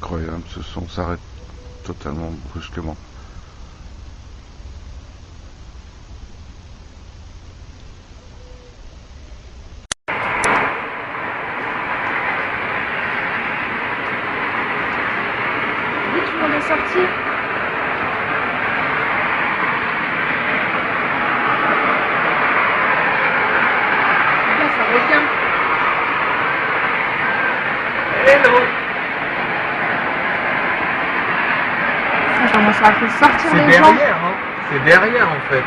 incroyable, ce son s'arrête totalement brusquement. Oui, tout le monde est sorti. Là, ça revient. Hello. Ça commence à faire sortir C'est les gens. derrière, hein. C'est derrière en fait.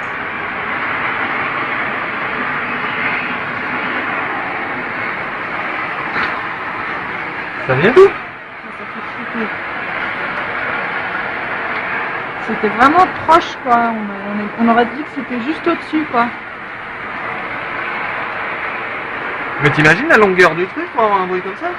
Ça vient d'où? Ça fait flipper. C'était vraiment proche, quoi. On aurait dit que c'était juste au-dessus, quoi. Mais t'imagines la longueur du truc pour avoir un bruit comme ça?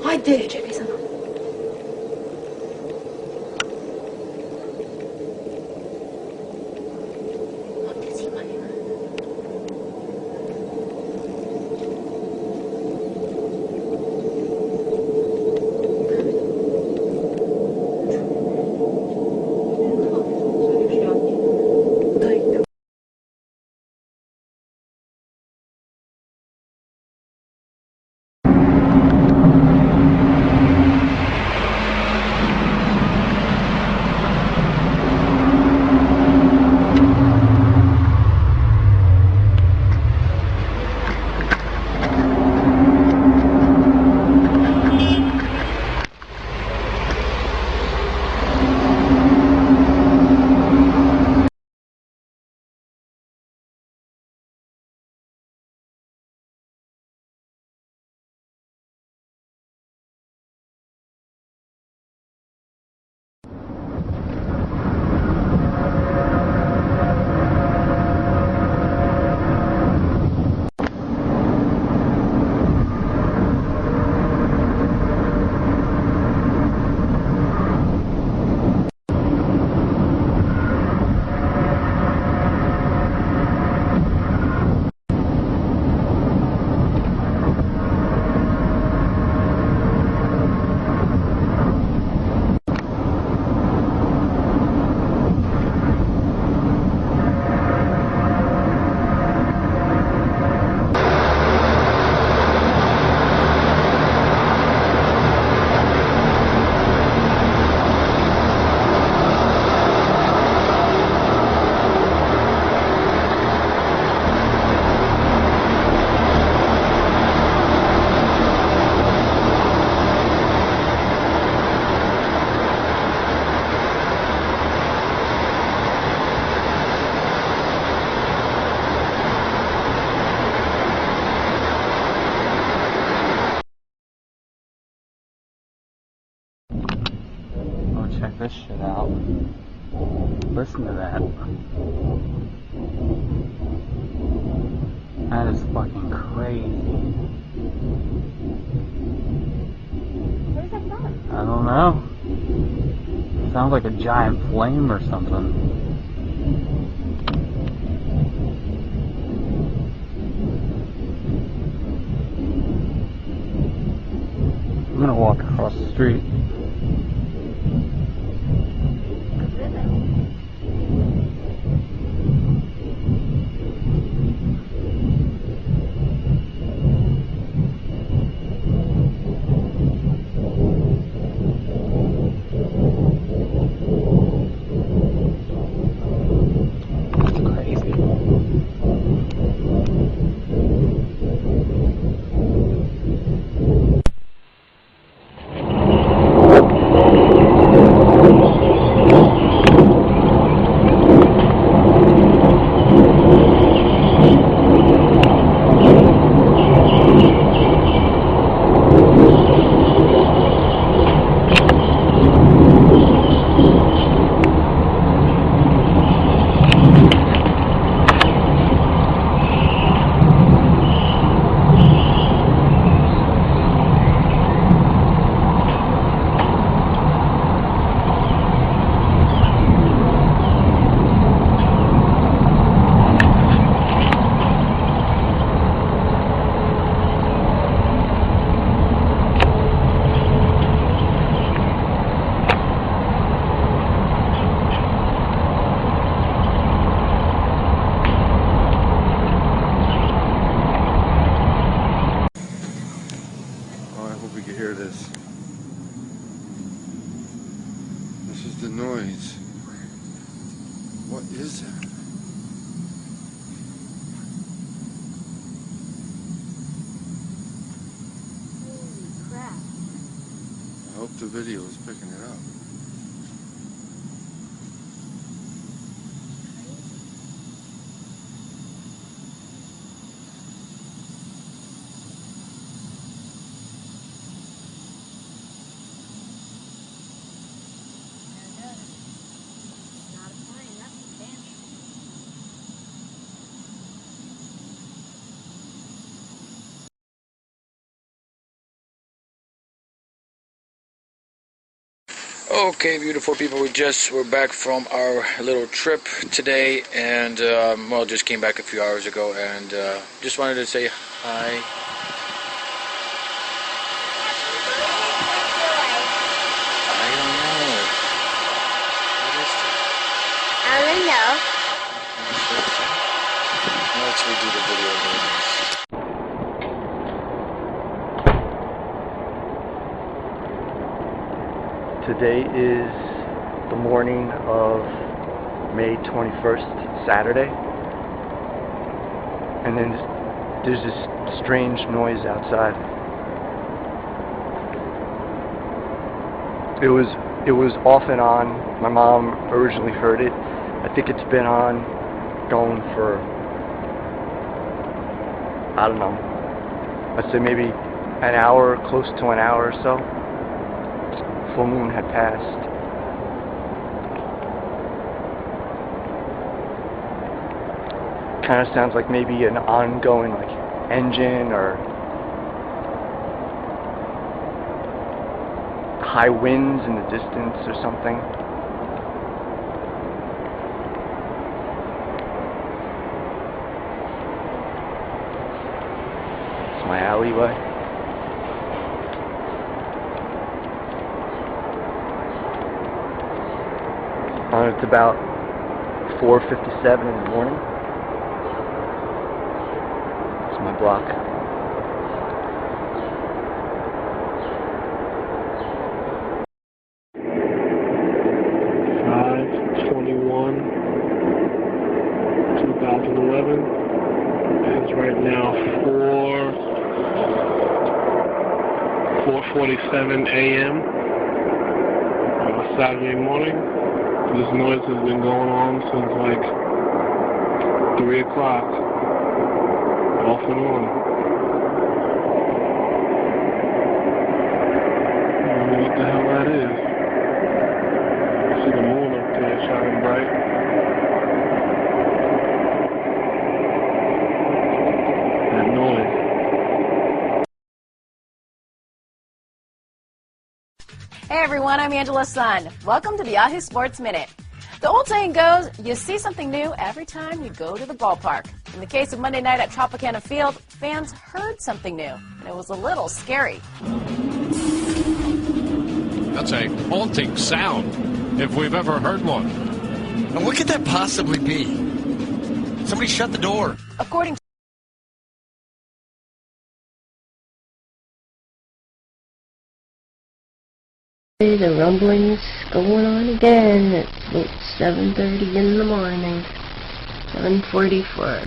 Haydi çekil sana. Check this shit out. Listen to that. That is fucking crazy. What is that from? I don't know. Sounds like a giant flame or something. I'm gonna walk across the street. Crazy. this. This is the noise. What is it? Holy crap. I hope the video is picking it up. Okay, beautiful people, we're back from our little trip today, and well, just came back a few hours ago, and just wanted to say hi. I don't know. What is that? I don't know. Let's redo the video a little bit. Today is the morning of May 21st, Saturday, and then there's this strange noise outside. It was off and on. My mom originally heard it. I think it's been on going for, I don't know, I'd say maybe an hour, close to an hour or so. Full moon had passed. Kind of sounds like maybe an ongoing like engine or high winds in the distance or something. It's my alleyway. It's about 4:57 in the morning. It's my block. It's right now 4:47 a.m. on a Saturday morning. This noise has been going on since like 3 o'clock, off and on. I don't know what the hell that is. I see the moon up there shining bright. That noise. Hey everyone, I'm Angela Sun. Welcome to the Yahoo Sports Minute. The old saying goes, you see something new every time you go to the ballpark. In the case of Monday night at Tropicana Field, fans heard something new, and it was a little scary. That's a haunting sound, if we've ever heard one. And what could that possibly be? Somebody shut the door. According to The rumbling's going on again at about 7:30 in the morning. 7:44.